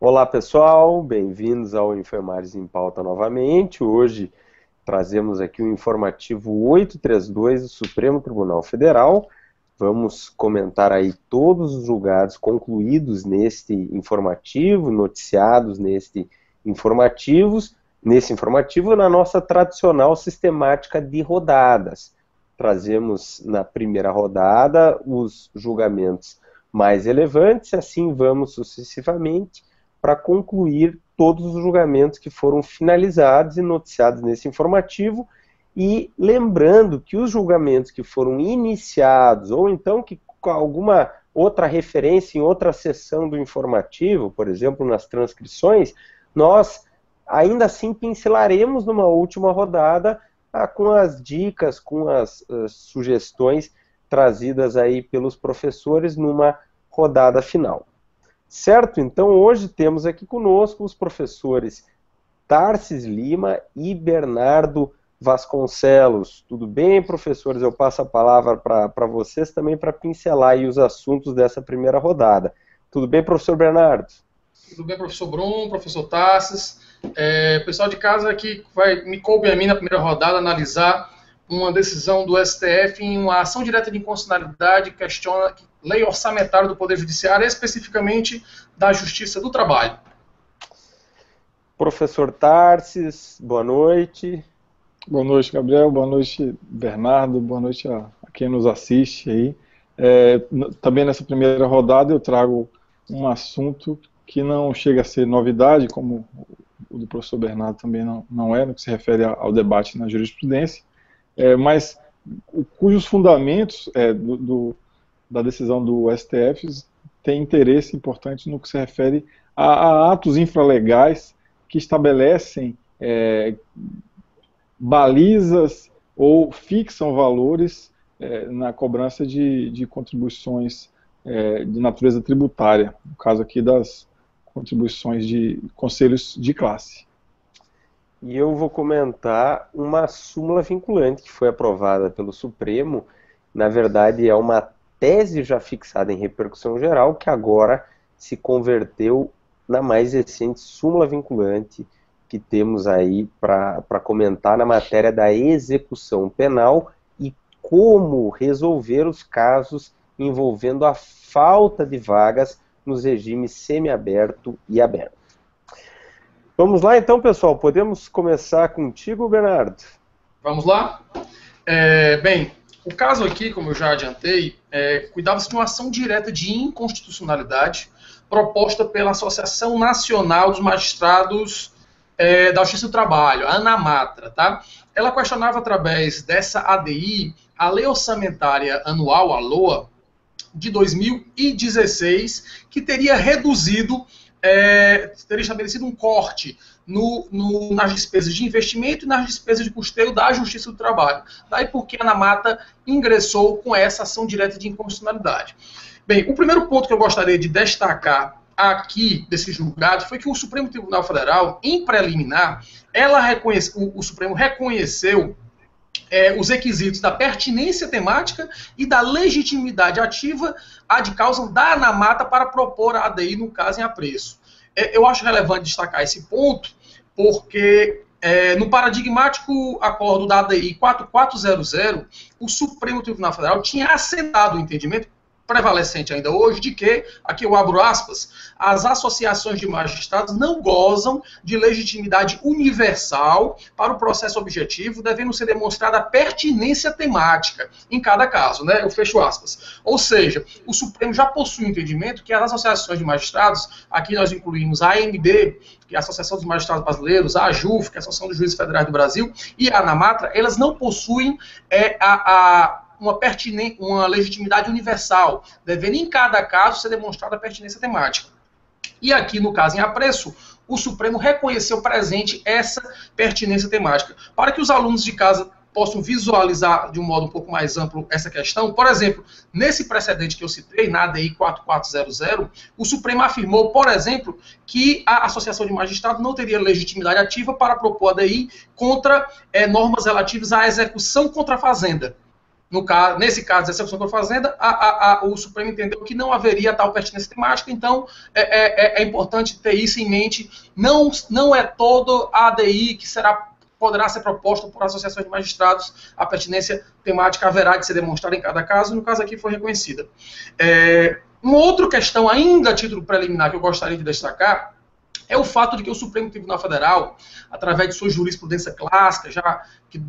Olá pessoal, bem-vindos ao Enfermagens em Pauta novamente. Hoje trazemos aqui o informativo 832 do Supremo Tribunal Federal. Vamos comentar aí todos os julgados concluídos neste informativo, noticiados nesse informativo na nossa tradicional sistemática de rodadas. Trazemos na primeira rodada os julgamentos mais relevantes, assim vamos sucessivamente para concluir todos os julgamentos que foram finalizados e noticiados nesse informativo, e lembrando que os julgamentos que foram iniciados, ou então que com alguma outra referência em outra seção do informativo, por exemplo, nas transcrições, nós ainda assim pincelaremos numa última rodada com as dicas, com as sugestões trazidas aí pelos professores numa rodada final. Certo? Então hoje temos aqui conosco os professores Tarcis Lima e Bernardo Vasconcelos. Tudo bem, professores? Eu passo a palavra para vocês também para pincelar aí os assuntos dessa primeira rodada. Tudo bem, professor Bernardo? Tudo bem, professor Bruno, professor Tarcis. Pessoal de casa aqui, me coube a mim na primeira rodada analisar uma decisão do STF em uma ação direta de inconstitucionalidade que questiona lei orçamentária do Poder Judiciário, especificamente da Justiça do Trabalho. Professor Tarcis, boa noite. Boa noite, Gabriel. Boa noite, Bernardo. Boa noite a quem nos assiste aí. Também nessa primeira rodada eu trago um assunto que não chega a ser novidade, como o do professor Bernardo também não é, no que se refere ao debate na jurisprudência, mas cujos fundamentos da decisão do STF têm interesse importante no que se refere a atos infralegais que estabelecem balizas ou fixam valores na cobrança de contribuições de natureza tributária, no caso aqui das contribuições de conselhos de classe. E eu vou comentar uma súmula vinculante que foi aprovada pelo Supremo. Na verdade, é uma tese já fixada em repercussão geral que agora se converteu na mais recente súmula vinculante que temos aí para comentar na matéria da execução penal e como resolver os casos envolvendo a falta de vagas nos regimes semiaberto e aberto. Vamos lá então, pessoal, podemos começar contigo, Bernardo? Vamos lá? Bem, o caso aqui, como eu já adiantei, cuidava-se de uma ação direta de inconstitucionalidade proposta pela Associação Nacional dos Magistrados da Justiça do Trabalho, a ANAMATRA, tá? Ela questionava através dessa ADI a Lei Orçamentária Anual, a LOA, de 2016, que teria reduzido, teria estabelecido um corte nas despesas de investimento e nas despesas de custeio da Justiça do Trabalho. Daí porque a ANAMATRA ingressou com essa ação direta de inconstitucionalidade. Bem, o primeiro ponto que eu gostaria de destacar aqui desse julgado foi que o Supremo Tribunal Federal, em preliminar, o Supremo reconheceu os requisitos da pertinência temática e da legitimidade ativa ad causam da ANAMATRA para propor a ADI no caso em apreço. Eu acho relevante destacar esse ponto, porque no paradigmático acordo da ADI 4400, o Supremo Tribunal Federal tinha assentado o entendimento prevalecente ainda hoje, de que, aqui eu abro aspas, as associações de magistrados não gozam de legitimidade universal para o processo objetivo, devendo ser demonstrada a pertinência temática em cada caso, né? Eu fecho aspas. Ou seja, o Supremo já possui um entendimento que as associações de magistrados, aqui nós incluímos a AMB, que é a Associação dos Magistrados Brasileiros, a AJUF, que é a Associação dos Juízes Federais do Brasil, e a ANAMATRA, elas não possuem uma legitimidade universal, devendo em cada caso ser demonstrada a pertinência temática. E aqui, no caso em apreço, o Supremo reconheceu presente essa pertinência temática. Para que os alunos de casa possam visualizar de um modo um pouco mais amplo essa questão, por exemplo, nesse precedente que eu citei, na ADI 4400, o Supremo afirmou, por exemplo, que a Associação de Magistrados não teria legitimidade ativa para propor a ADI contra normas relativas à execução contra a Fazenda. Nesse caso da execução por fazenda, o Supremo entendeu que não haveria tal pertinência temática, então é importante ter isso em mente. Não é todo a ADI que poderá ser proposta por associações de magistrados, a pertinência temática haverá de ser demonstrada em cada caso, e no caso aqui foi reconhecida. Uma outra questão, ainda a título preliminar, que eu gostaria de destacar, é o fato de que o Supremo Tribunal Federal, através de sua jurisprudência clássica, que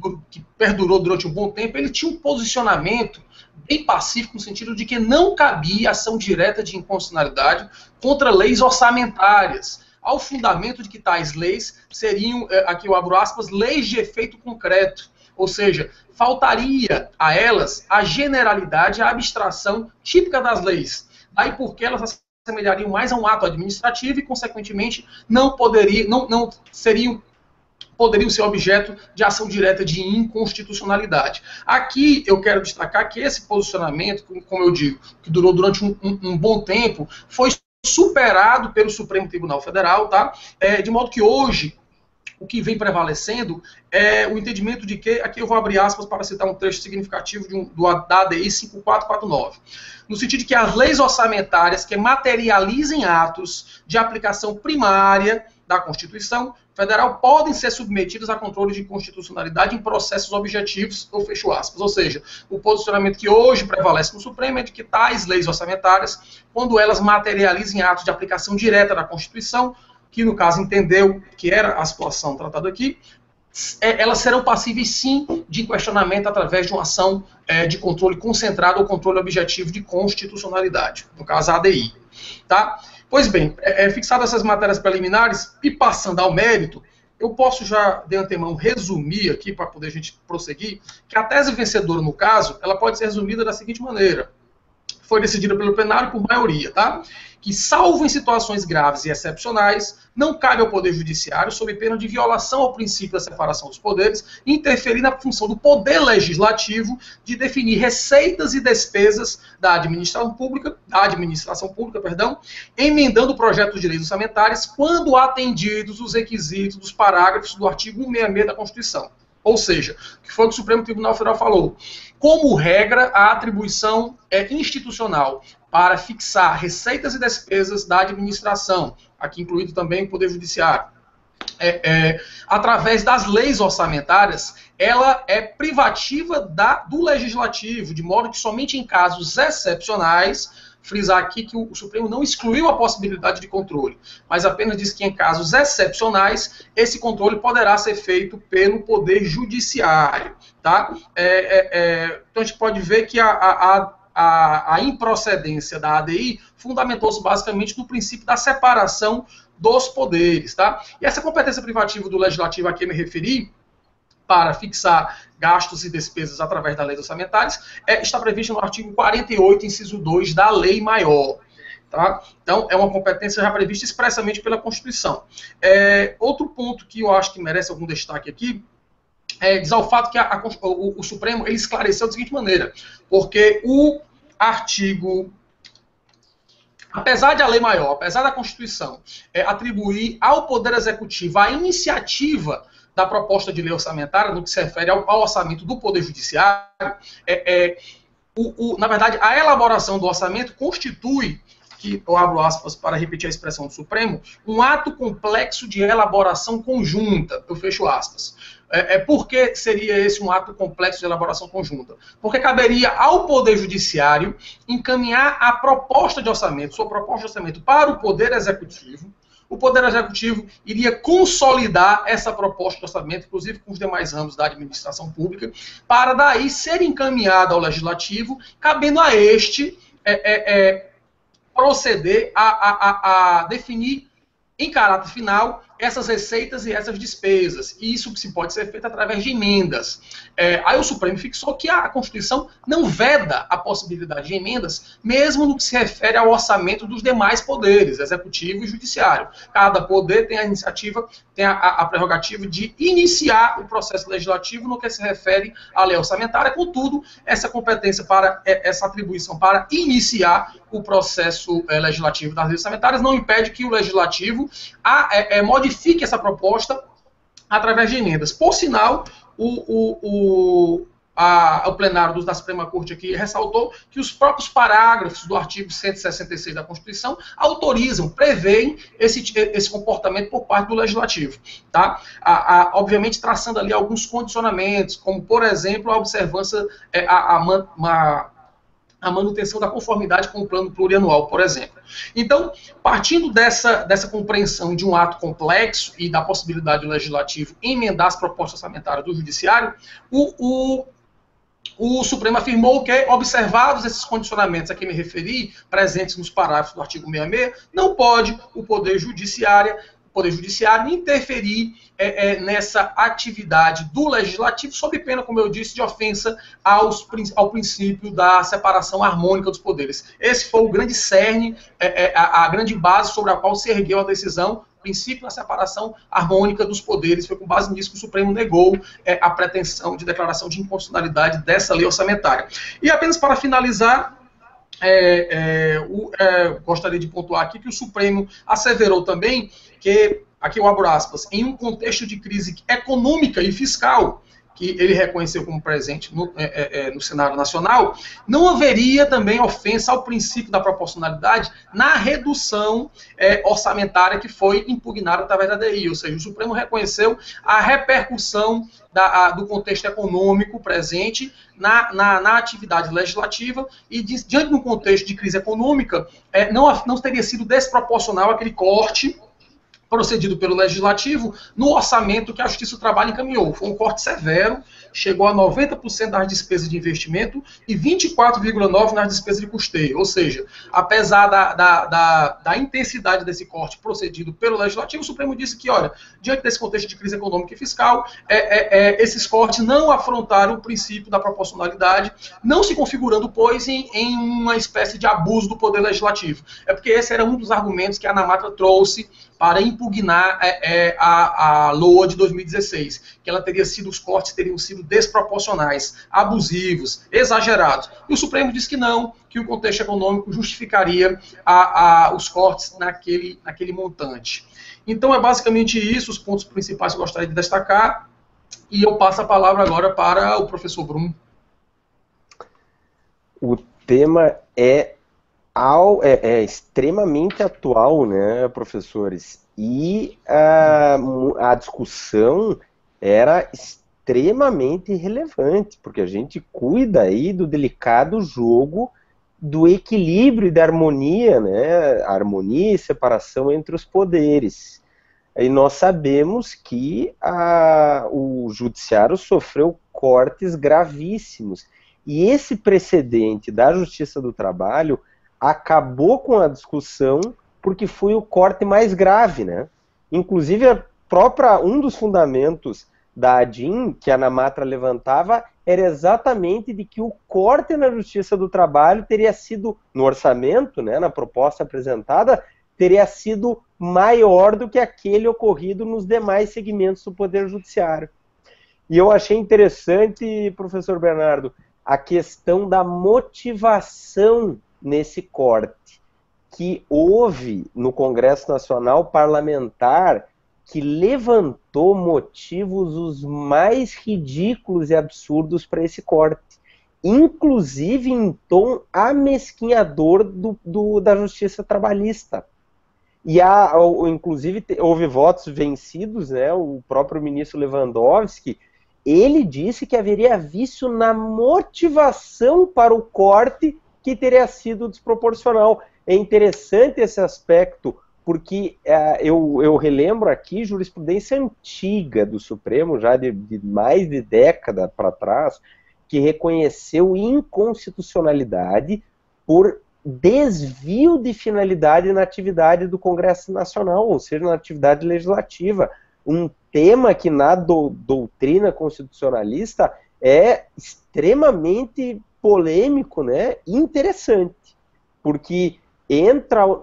perdurou durante um bom tempo, ele tinha um posicionamento bem pacífico, no sentido de que não cabia ação direta de inconstitucionalidade contra leis orçamentárias, ao fundamento de que tais leis seriam, aqui eu abro aspas, leis de efeito concreto, ou seja, faltaria a elas a generalidade, a abstração típica das leis. Daí porque elas assemelhariam mais a um ato administrativo e, consequentemente, poderiam ser objeto de ação direta de inconstitucionalidade. Aqui eu quero destacar que esse posicionamento, como eu digo, que durou durante um bom tempo, foi superado pelo Supremo Tribunal Federal, tá? De modo que hoje o que vem prevalecendo é o entendimento de que, aqui eu vou abrir aspas para citar um trecho significativo da ADI 5449, no sentido de que as leis orçamentárias que materializem atos de aplicação primária da Constituição Federal podem ser submetidas a controle de constitucionalidade em processos objetivos, eu fecho aspas. Ou seja, o posicionamento que hoje prevalece no Supremo é de que tais leis orçamentárias, quando elas materializem atos de aplicação direta da Constituição, que no caso entendeu que era a situação tratada aqui, elas serão passíveis sim de questionamento através de uma ação de controle concentrado ou controle objetivo de constitucionalidade, no caso a ADI. Tá? Pois bem, fixadas essas matérias preliminares e passando ao mérito, eu posso já de antemão resumir aqui, para poder a gente prosseguir, que a tese vencedora no caso, ela pode ser resumida da seguinte maneira: foi decidida pelo plenário por maioria, tá? Que, salvo em situações graves e excepcionais, não cabe ao Poder Judiciário, sob pena de violação ao princípio da separação dos poderes, interferir na função do Poder Legislativo de definir receitas e despesas da administração pública, emendando projetos de leis orçamentárias quando atendidos os requisitos dos parágrafos do artigo 166 da Constituição. Ou seja, o que foi que o Supremo Tribunal Federal falou? Como regra, a atribuição é institucional para fixar receitas e despesas da administração, aqui incluído também o Poder Judiciário, através das leis orçamentárias, ela é privativa do Legislativo, de modo que somente em casos excepcionais, frisar aqui que o Supremo não excluiu a possibilidade de controle, mas apenas diz que em casos excepcionais, esse controle poderá ser feito pelo Poder Judiciário. Tá? Então a gente pode ver que a improcedência da ADI fundamentou-se basicamente no princípio da separação dos poderes. Tá? E essa competência privativa do Legislativo a que eu me referi, para fixar gastos e despesas através das leis orçamentárias, está prevista no artigo 48, inciso 2 da Lei Maior. Tá? Então, é uma competência já prevista expressamente pela Constituição. Outro ponto que eu acho que merece algum destaque aqui diz ao fato que o Supremo ele esclareceu da seguinte maneira, porque o artigo, apesar de a Lei Maior, apesar da Constituição atribuir ao Poder Executivo a iniciativa da proposta de lei orçamentária, no que se refere ao orçamento do Poder Judiciário, na verdade, a elaboração do orçamento constitui, que eu abro aspas para repetir a expressão do Supremo, um ato complexo de elaboração conjunta, eu fecho aspas. Por que seria esse um ato complexo de elaboração conjunta? Porque caberia ao Poder Judiciário encaminhar a proposta de orçamento, sua proposta de orçamento para o Poder Executivo. O Poder Executivo iria consolidar essa proposta de orçamento, inclusive com os demais ramos da administração pública, para daí ser encaminhada ao Legislativo, cabendo a este proceder a definir em caráter final essas receitas e essas despesas. E isso se pode ser feito através de emendas. Aí o Supremo fixou que a Constituição não veda a possibilidade de emendas, mesmo no que se refere ao orçamento dos demais poderes, executivo e judiciário. Cada poder tem a iniciativa, tem a prerrogativa de iniciar o processo legislativo no que se refere à lei orçamentária. Contudo, essa competência essa atribuição para iniciar o processo legislativo das leis orçamentárias não impede que o legislativo modifique essa proposta através de emendas. Por sinal, o plenário da Suprema Corte aqui ressaltou que os próprios parágrafos do artigo 166 da Constituição autorizam, preveem esse comportamento por parte do Legislativo. Tá? Obviamente, traçando ali alguns condicionamentos, como, por exemplo, a observância, a manutenção da conformidade com o plano plurianual, por exemplo. Então, partindo dessa compreensão de um ato complexo e da possibilidade do Legislativo emendar as propostas orçamentárias do Judiciário, o Supremo afirmou que, observados esses condicionamentos a que me referi, presentes nos parágrafos do artigo 66, não pode o Poder Judiciário interferir nessa atividade do Legislativo, sob pena, como eu disse, de ofensa ao princípio da separação harmônica dos poderes. Esse foi o grande cerne, a grande base sobre a qual se ergueu a decisão, o princípio da separação harmônica dos poderes. Foi com base nisso que o Supremo negou a pretensão de declaração de inconstitucionalidade dessa lei orçamentária. E apenas para finalizar, gostaria de pontuar aqui que o Supremo asseverou também que, aqui eu abro aspas, em um contexto de crise econômica e fiscal, que ele reconheceu como presente no cenário nacional, não haveria também ofensa ao princípio da proporcionalidade na redução orçamentária que foi impugnada através da DI, ou seja, o Supremo reconheceu a repercussão do contexto econômico presente na atividade legislativa e, diante de um contexto de crise econômica, não teria sido desproporcional aquele corte procedido pelo Legislativo no orçamento que a Justiça do Trabalho encaminhou. Foi um corte severo, chegou a 90% das despesas de investimento e 24,9% nas despesas de custeio. Ou seja, apesar da intensidade desse corte procedido pelo Legislativo, o Supremo disse que, olha, diante desse contexto de crise econômica e fiscal, esses cortes não afrontaram o princípio da proporcionalidade, não se configurando, pois, em uma espécie de abuso do Poder Legislativo. É porque esse era um dos argumentos que a ANAMATRA trouxe para impugnar a LOA de 2016, que os cortes teriam sido desproporcionais, abusivos, exagerados. E o Supremo disse que não, que o contexto econômico justificaria os cortes naquele montante. Então é basicamente isso, os pontos principais que eu gostaria de destacar, e eu passo a palavra agora para o professor Bruno. O tema é extremamente atual, né, professores? E a discussão era extremamente relevante, porque a gente cuida aí do delicado jogo do equilíbrio e da harmonia, né? A harmonia e separação entre os poderes. E nós sabemos que o judiciário sofreu cortes gravíssimos. E esse precedente da Justiça do Trabalho acabou com a discussão porque foi o corte mais grave, né? Inclusive, um dos fundamentos da ADIM, que a ANAMATRA levantava, era exatamente de que o corte na Justiça do Trabalho teria sido, no orçamento, né, na proposta apresentada, teria sido maior do que aquele ocorrido nos demais segmentos do Poder Judiciário. E eu achei interessante, professor Bernardo, a questão da motivação nesse corte, que houve no Congresso Nacional parlamentar que levantou motivos os mais ridículos e absurdos para esse corte, inclusive em tom amesquinhador da justiça trabalhista. E inclusive houve votos vencidos, né? O próprio ministro Lewandowski, ele disse que haveria vício na motivação para o corte que teria sido desproporcional. É interessante esse aspecto, porque eu relembro aqui jurisprudência antiga do Supremo, já de mais de década para trás, que reconheceu inconstitucionalidade por desvio de finalidade na atividade do Congresso Nacional, ou seja, na atividade legislativa. Um tema que na doutrina constitucionalista é extremamente polêmico, né? Interessante, porque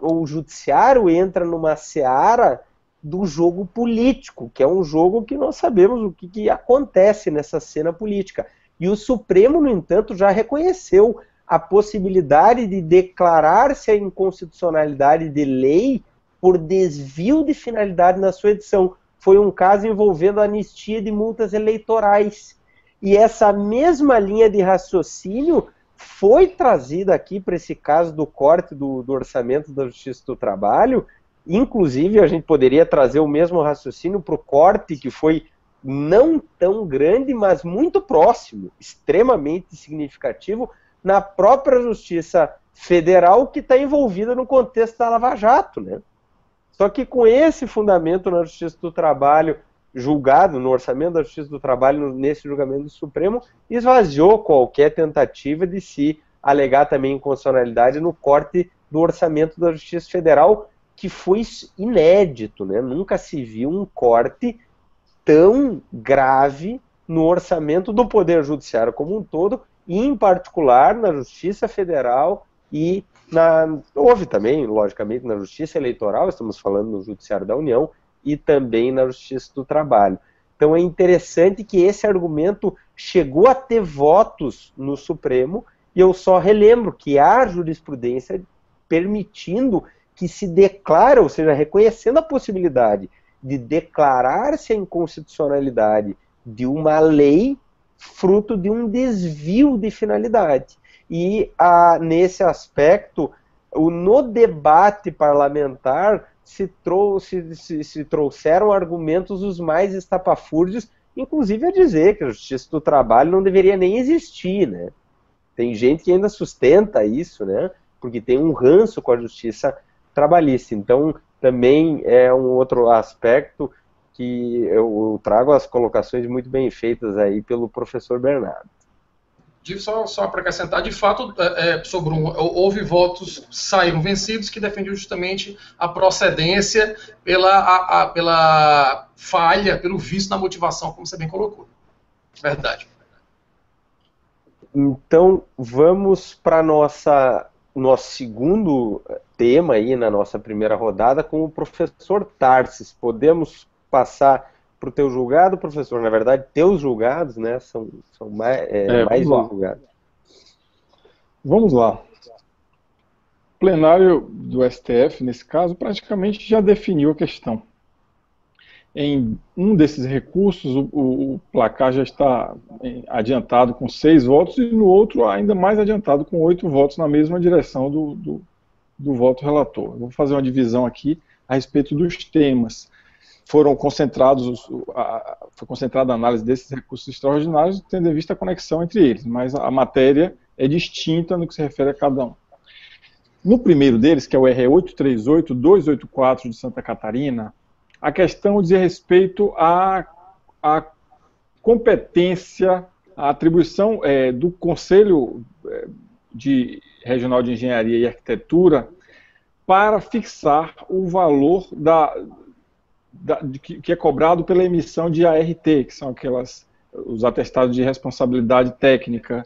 o judiciário entra numa seara do jogo político, que é um jogo que nós sabemos o que acontece nessa cena política. E o Supremo, no entanto, já reconheceu a possibilidade de declarar-se a inconstitucionalidade de lei por desvio de finalidade na sua edição. Foi um caso envolvendo a anistia de multas eleitorais. e essa mesma linha de raciocínio foi trazida aqui para esse caso do corte do orçamento da Justiça do Trabalho. Inclusive, a gente poderia trazer o mesmo raciocínio para o corte, que foi não tão grande, mas muito próximo, extremamente significativo, na própria Justiça Federal, que está envolvida no contexto da Lava Jato, né? Só que com esse fundamento na Justiça do Trabalho, julgado no orçamento da Justiça do Trabalho, nesse julgamento do Supremo, esvaziou qualquer tentativa de se alegar também inconstitucionalidade no corte do orçamento da Justiça Federal, que foi inédito, né? Nunca se viu um corte tão grave no orçamento do Poder Judiciário como um todo, e em particular na Justiça Federal e houve também, logicamente, na Justiça Eleitoral, estamos falando no Judiciário da União, e também na Justiça do Trabalho. Então é interessante que esse argumento chegou a ter votos no Supremo, e eu só relembro que há jurisprudência permitindo que se declare, ou seja, reconhecendo a possibilidade de declarar-se a inconstitucionalidade de uma lei fruto de um desvio de finalidade. E nesse aspecto, no debate parlamentar se trouxeram argumentos os mais estapafúrdios, inclusive a dizer que a Justiça do Trabalho não deveria nem existir, né? Tem gente que ainda sustenta isso, né? Porque tem um ranço com a Justiça Trabalhista. Então, também é um outro aspecto que eu trago as colocações muito bem feitas aí pelo professor Bernardo. Só para acrescentar, de fato, professor Bruno, houve votos que saíram vencidos que defendiam justamente a procedência pela falha, pelo vício na motivação, como você bem colocou. Verdade. Então, vamos para nosso segundo tema aí na nossa primeira rodada com o professor Tarsis. Podemos passar para o teu julgado, professor? Na verdade, teus julgados, né, são mais um julgado. Vamos lá. O plenário do STF, nesse caso, praticamente já definiu a questão. Em um desses recursos, o placar já está adiantado com 6 votos, e no outro ainda mais adiantado com 8 votos na mesma direção do voto relator. Eu vou fazer uma divisão aqui a respeito dos temas. Foi concentrada a análise desses recursos extraordinários, tendo em vista a conexão entre eles, mas a matéria é distinta no que se refere a cada um. No primeiro deles, que é o RE 838-284 de Santa Catarina, a questão diz respeito à competência, à atribuição do Conselho Regional de Engenharia e Arquitetura para fixar o valor que é cobrado pela emissão de ART, que são os atestados de responsabilidade técnica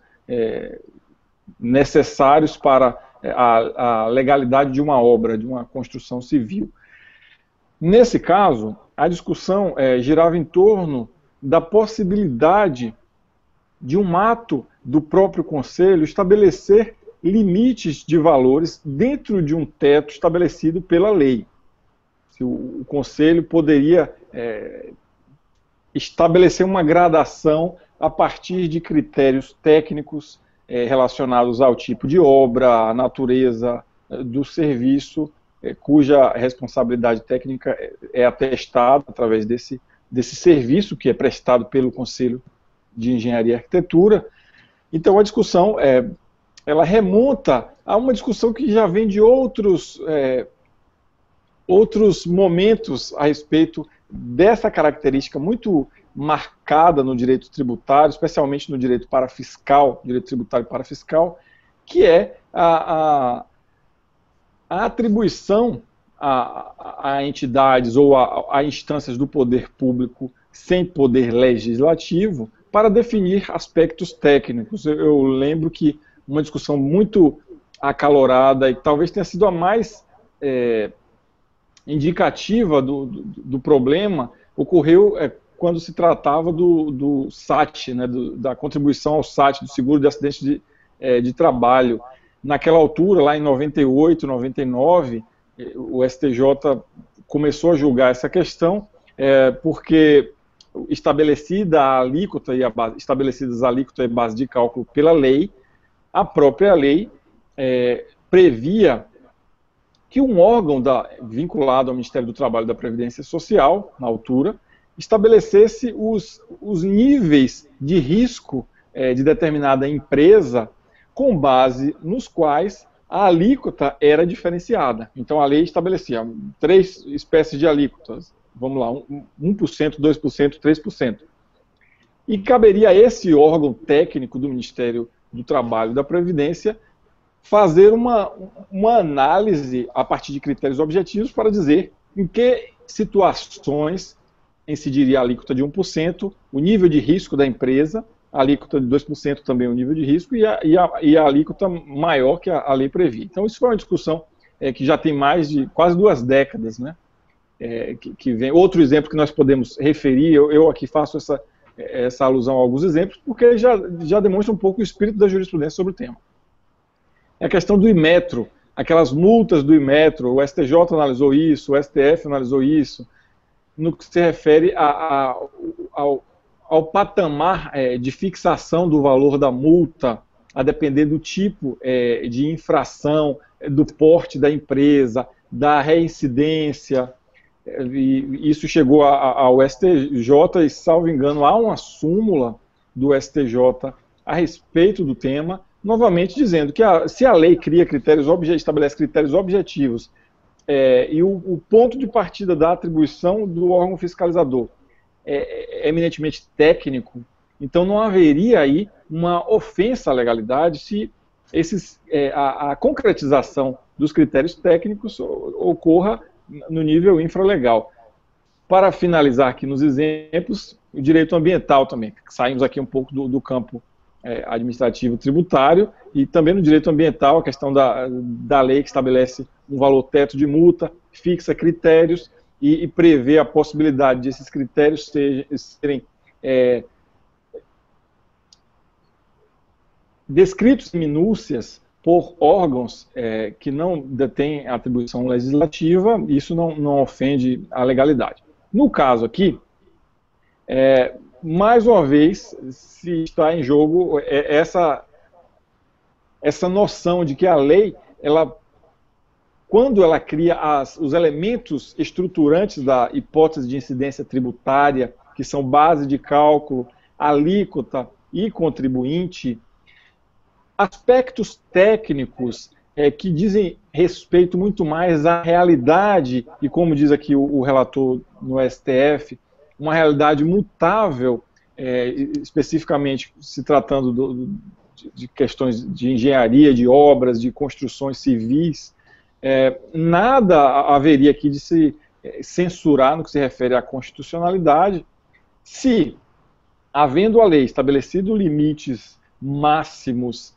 necessários para a legalidade de uma obra, de uma construção civil. Nesse caso, a discussão girava em torno da possibilidade de um ato do próprio Conselho estabelecer limites de valores dentro de um teto estabelecido pela lei. Se o Conselho poderia estabelecer uma gradação a partir de critérios técnicos relacionados ao tipo de obra, à natureza do serviço, cuja responsabilidade técnica é atestada através desse serviço que é prestado pelo Conselho de Engenharia e Arquitetura. Então a discussão ela remonta a uma discussão que já vem de outros momentos a respeito dessa característica muito marcada no direito tributário, especialmente no direito parafiscal, direito tributário parafiscal, que é a atribuição a entidades ou a instâncias do poder público sem poder legislativo para definir aspectos técnicos. Eu lembro que uma discussão muito acalorada e talvez tenha sido a mais indicativa do problema ocorreu quando se tratava do SAT, né, da contribuição ao SAT, do seguro de acidente de trabalho. Naquela altura, lá em 98, 99, o STJ começou a julgar essa questão porque estabelecida a alíquota e a base, estabelecidas a alíquota e base de cálculo pela lei, a própria lei previa que um órgão vinculado ao Ministério do Trabalho e da Previdência Social, na altura, estabelecesse os níveis de risco de determinada empresa com base nos quais a alíquota era diferenciada. Então a lei estabelecia 3 espécies de alíquotas, vamos lá, 1%, 2%, 3%. E caberia a esse órgão técnico do Ministério do Trabalho e da Previdência fazer uma análise a partir de critérios objetivos para dizer em que situações incidiria a alíquota de 1%, o nível de risco da empresa, a alíquota de 2% também o nível de risco, e a alíquota maior que a lei previa. Então isso foi uma discussão que já tem mais de quase 2 décadas, né? Que vem. Outro exemplo que nós podemos referir, eu aqui faço essa alusão a alguns exemplos, porque já demonstra um pouco o espírito da jurisprudência sobre o tema. É a questão do Inmetro, aquelas multas do Inmetro, o STJ analisou isso, o STF analisou isso, no que se refere ao patamar de fixação do valor da multa, a depender do tipo de infração, do porte da empresa, da reincidência. E isso chegou ao STJ e, salvo engano, há uma súmula do STJ a respeito do tema, novamente dizendo que se a lei cria estabelece critérios objetivos e o ponto de partida da atribuição do órgão fiscalizador é eminentemente técnico, então não haveria aí uma ofensa à legalidade se a concretização dos critérios técnicos ocorra no nível infralegal. Para finalizar aqui nos exemplos, o direito ambiental também, saímos aqui um pouco do campo administrativo tributário, e também no direito ambiental, a questão da lei que estabelece um valor teto de multa, fixa critérios e prevê a possibilidade de esses critérios serem descritos em minúcias por órgãos que não detêm atribuição legislativa. Isso não ofende a legalidade. No caso aqui, mais uma vez, se está em jogo essa noção de que a lei, quando ela cria os elementos estruturantes da hipótese de incidência tributária, que são base de cálculo, alíquota e contribuinte, aspectos técnicos que dizem respeito muito mais à realidade, e como diz aqui o relator no STF, uma realidade mutável, especificamente se tratando de questões de engenharia, de obras, de construções civis, nada haveria aqui de se censurar no que se refere à constitucionalidade, se, havendo a lei estabelecido limites máximos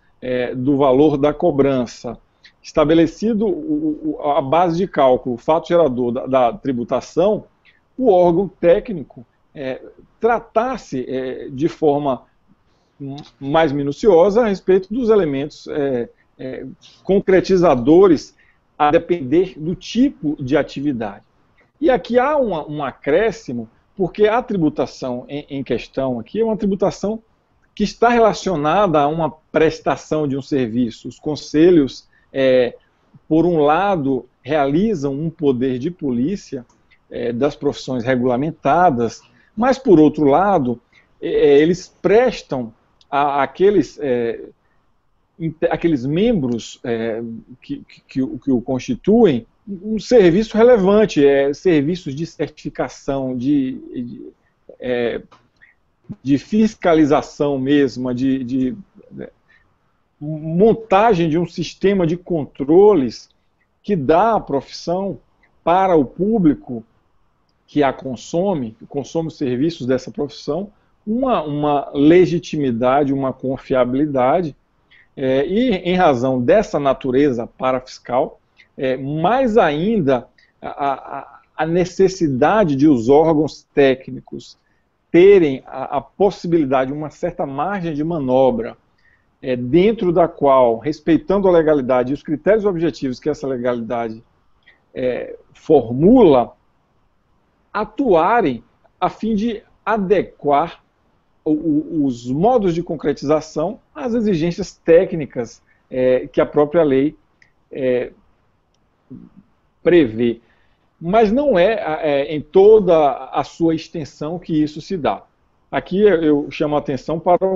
do valor da cobrança, estabelecido a base de cálculo, o fato gerador da tributação, o órgão técnico tratasse de forma mais minuciosa a respeito dos elementos concretizadores a depender do tipo de atividade. E aqui há um acréscimo, porque a tributação em questão aqui é uma tributação que está relacionada a uma prestação de um serviço. Os conselhos, por um lado, realizam um poder de polícia das profissões regulamentadas, mas, por outro lado, eles prestam àqueles membros que o constituem um serviço relevante, serviços de certificação, de fiscalização mesmo, de montagem de um sistema de controles que dá à profissão para o público que a consome os serviços dessa profissão, uma legitimidade, uma confiabilidade, e em razão dessa natureza parafiscal, mais ainda a necessidade de os órgãos técnicos terem a possibilidade, uma certa margem de manobra, dentro da qual, respeitando a legalidade e os critérios objetivos que essa legalidade formula, atuarem a fim de adequar os modos de concretização às exigências técnicas que a própria lei prevê. Mas não é em toda a sua extensão que isso se dá. Aqui eu chamo a atenção para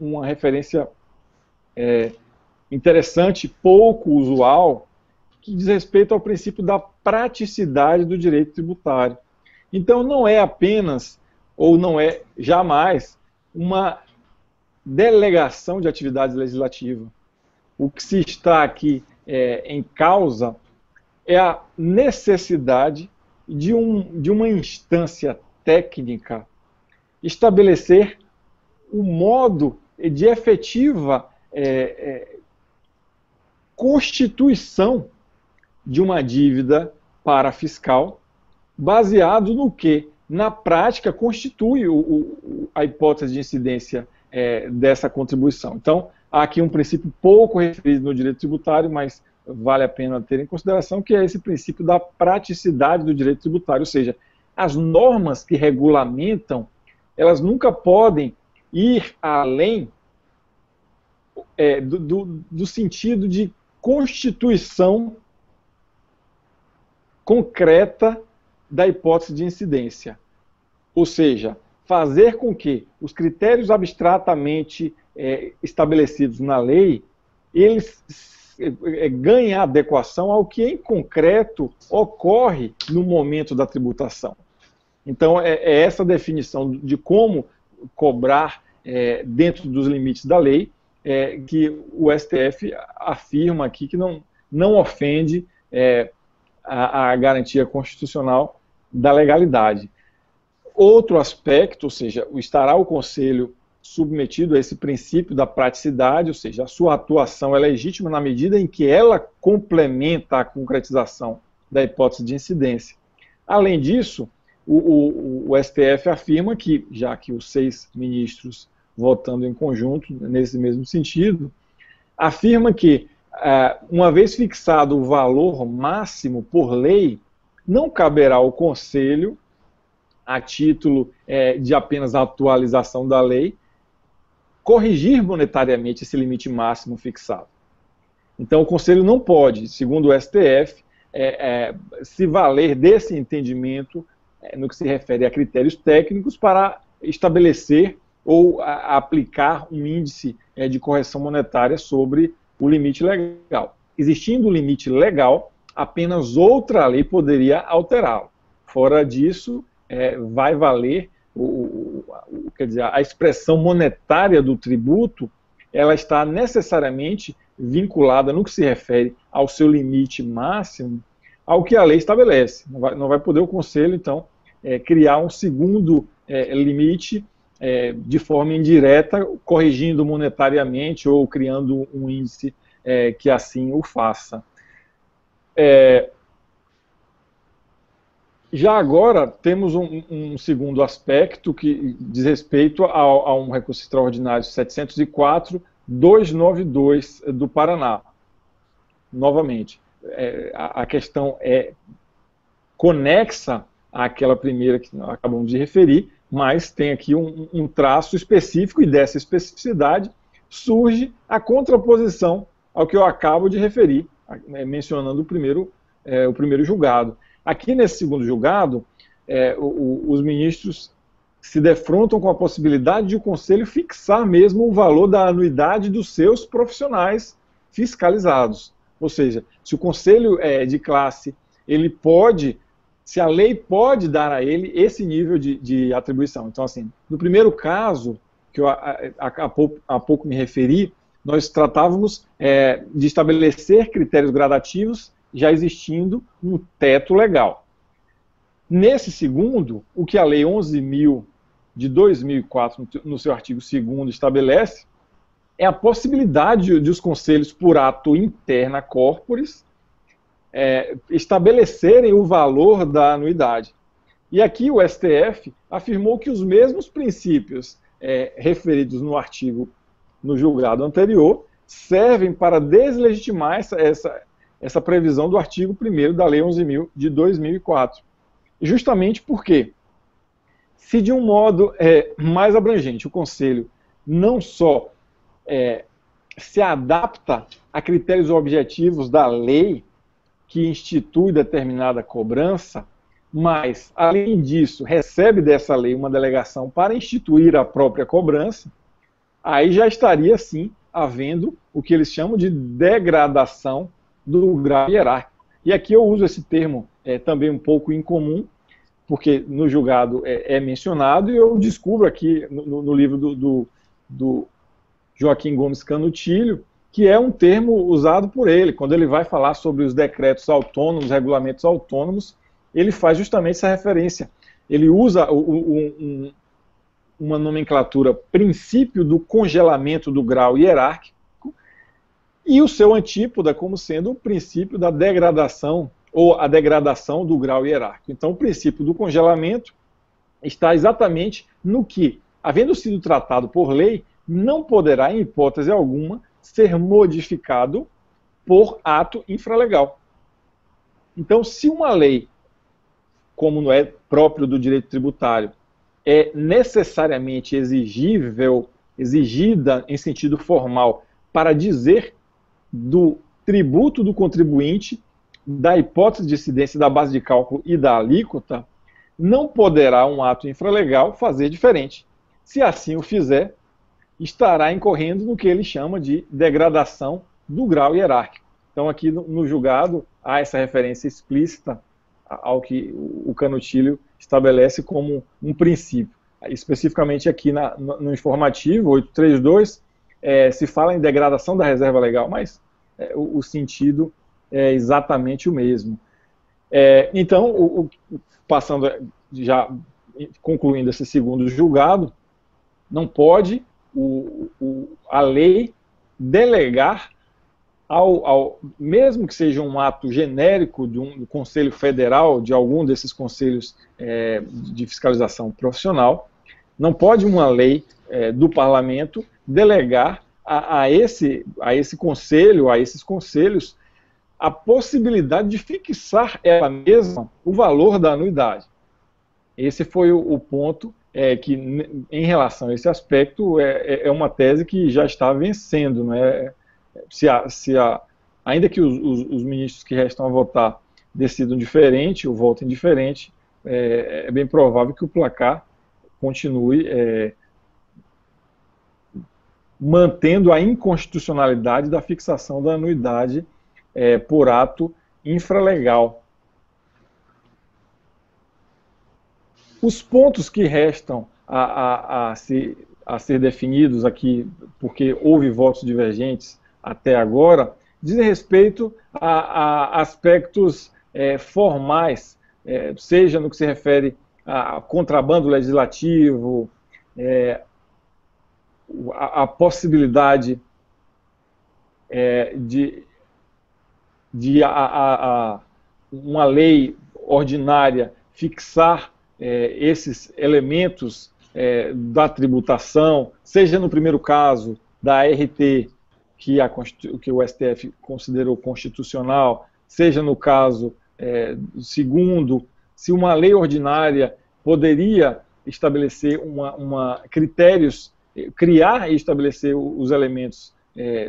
uma referência interessante, pouco usual, que diz respeito ao princípio da praticidade do direito tributário. Então não é apenas, ou não é jamais, uma delegação de atividade legislativa. O que se está aqui em causa é a necessidade de uma instância técnica estabelecer o modo de efetiva constituição de uma dívida para fiscal, baseado no que, na prática, constitui a hipótese de incidência dessa contribuição. Então, há aqui um princípio pouco referido no direito tributário, mas vale a pena ter em consideração, que é esse princípio da praticidade do direito tributário, ou seja, as normas que regulamentam, elas nunca podem ir além do sentido de constituição concreta da hipótese de incidência. Ou seja, fazer com que os critérios abstratamente estabelecidos na lei, eles ganhem adequação ao que em concreto ocorre no momento da tributação. Então, é essa definição de como cobrar dentro dos limites da lei que o STF afirma aqui que não ofende a garantia constitucional da legalidade. Outro aspecto, ou seja, estará o Conselho submetido a esse princípio da praticidade, ou seja, a sua atuação é legítima na medida em que ela complementa a concretização da hipótese de incidência. Além disso, o STF afirma que, já que os 6 ministros votando em conjunto, nesse mesmo sentido, afirma que, uma vez fixado o valor máximo por lei, não caberá ao Conselho, a título de apenas atualização da lei, corrigir monetariamente esse limite máximo fixado. Então, o Conselho não pode, segundo o STF, se valer desse entendimento no que se refere a critérios técnicos para estabelecer ou aplicar um índice de correção monetária sobre o limite legal. Existindo o limite legal, apenas outra lei poderia alterá-lo. Fora disso, vai valer, quer dizer, a expressão monetária do tributo, ela está necessariamente vinculada, no que se refere ao seu limite máximo, ao que a lei estabelece. Não vai poder o Conselho, então, criar um segundo limite de forma indireta, corrigindo monetariamente ou criando um índice que assim o faça. Já agora, temos um segundo aspecto que diz respeito a um recurso extraordinário 704-292 do Paraná. Novamente, a questão é conexa àquela primeira que nós acabamos de referir, mas tem aqui um traço específico, e dessa especificidade surge a contraposição ao que eu acabo de referir, mencionando o primeiro julgado. Aqui nesse segundo julgado, os ministros se defrontam com a possibilidade de o Conselho fixar mesmo o valor da anuidade dos seus profissionais fiscalizados. Ou seja, se o Conselho de classe, ele pode, se a lei pode dar a ele esse nível de atribuição. Então, assim, no primeiro caso, que eu há pouco me referi, nós tratávamos de estabelecer critérios gradativos já existindo um teto legal. Nesse segundo, o que a Lei 11.000 de 2004, no seu artigo 2º, estabelece, é a possibilidade de os conselhos, por ato interna corporis, estabelecerem o valor da anuidade. E aqui o STF afirmou que os mesmos princípios referidos no julgado anterior servem para deslegitimar essa previsão do artigo 1º da Lei 11.000 de 2004. Justamente porque Se de um modo mais abrangente o Conselho não só se adapta a critérios objetivos da lei que institui determinada cobrança, mas, além disso, recebe dessa lei uma delegação para instituir a própria cobrança, aí já estaria, sim, havendo o que eles chamam de degradação do grau hierárquico. E aqui eu uso esse termo também um pouco incomum, porque no julgado é mencionado, e eu descubro aqui no livro do Joaquim Gomes Canutilho, que é um termo usado por ele. Quando ele vai falar sobre os decretos autônomos, regulamentos autônomos, ele faz justamente essa referência. Ele usa uma nomenclatura princípio do congelamento do grau hierárquico e o seu antípoda como sendo o princípio da degradação ou a degradação do grau hierárquico. Então, o princípio do congelamento está exatamente no que, havendo sido tratado por lei, não poderá, em hipótese alguma, ser modificado por ato infralegal. Então, se uma lei, como não é próprio do direito tributário, é necessariamente exigida em sentido formal para dizer do tributo do contribuinte, da hipótese de incidência da base de cálculo e da alíquota, não poderá um ato infralegal fazer diferente. Se assim o fizer, estará incorrendo no que ele chama de degradação do grau hierárquico. Então, aqui no julgado, há essa referência explícita ao que o Canutilho estabelece como um princípio. Especificamente aqui no informativo 832, se fala em degradação da reserva legal, mas o sentido é exatamente o mesmo. Então, passando, já concluindo esse segundo julgado, não pode a lei delegar mesmo que seja um ato genérico de um conselho federal, de algum desses conselhos de fiscalização profissional, não pode uma lei do parlamento delegar a esse conselho, a esses conselhos, a possibilidade de fixar ela mesma o valor da anuidade. Esse foi o ponto que, em relação a esse aspecto, é uma tese que já está vencendo, né? Ainda que os ministros que restam a votar decidam diferente ou votem diferente, é bem provável que o placar continue mantendo a inconstitucionalidade da fixação da anuidade por ato infralegal. Os pontos que restam a ser definidos aqui, porque houve votos divergentes até agora, dizem respeito a aspectos formais, seja no que se refere a contrabando legislativo, a possibilidade de uma lei ordinária fixar esses elementos da tributação, seja no primeiro caso da RT, que o STF considerou constitucional, seja no caso segundo, se uma lei ordinária poderia estabelecer critérios, criar e estabelecer os elementos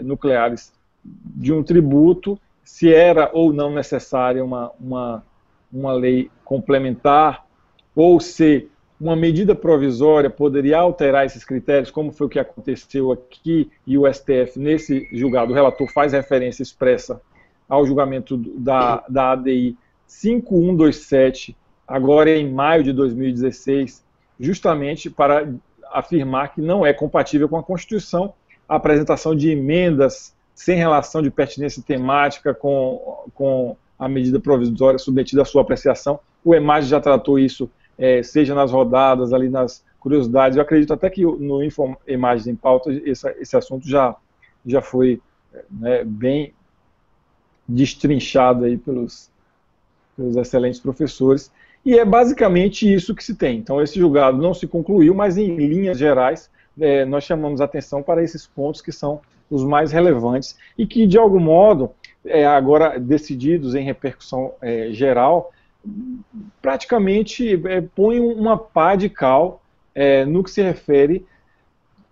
nucleares de um tributo, se era ou não necessária uma lei complementar, ou se uma medida provisória poderia alterar esses critérios, como foi o que aconteceu aqui, e o STF, nesse julgado, o relator faz referência expressa ao julgamento da ADI 5127, agora em maio de 2016, justamente para afirmar que não é compatível com a Constituição a apresentação de emendas sem relação de pertinência temática com a medida provisória submetida à sua apreciação. O EMAG já tratou isso, seja nas rodadas, ali nas curiosidades. Eu acredito até que no Info Imagens em Pauta esse assunto já foi bem destrinchado aí pelos excelentes professores. E é basicamente isso que se tem. Então, esse julgado não se concluiu, mas em linhas gerais, nós chamamos atenção para esses pontos que são os mais relevantes e que, de algum modo, agora decididos em repercussão geral, praticamente põe uma pá de cal no que se refere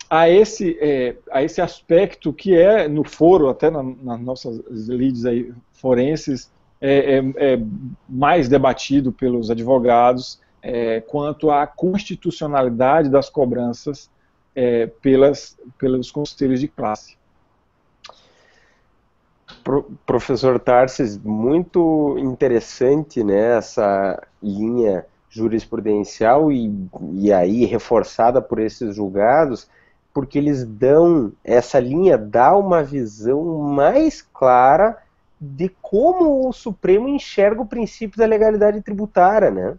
a esse aspecto que no foro, até nas nossas leads aí, forenses, mais debatido pelos advogados, quanto à constitucionalidade das cobranças pelos conselhos de classe. Professor Tarsis, muito interessante, né, essa linha jurisprudencial e aí reforçada por esses julgados, porque essa linha dá uma visão mais clara de como o Supremo enxerga o princípio da legalidade tributária, né?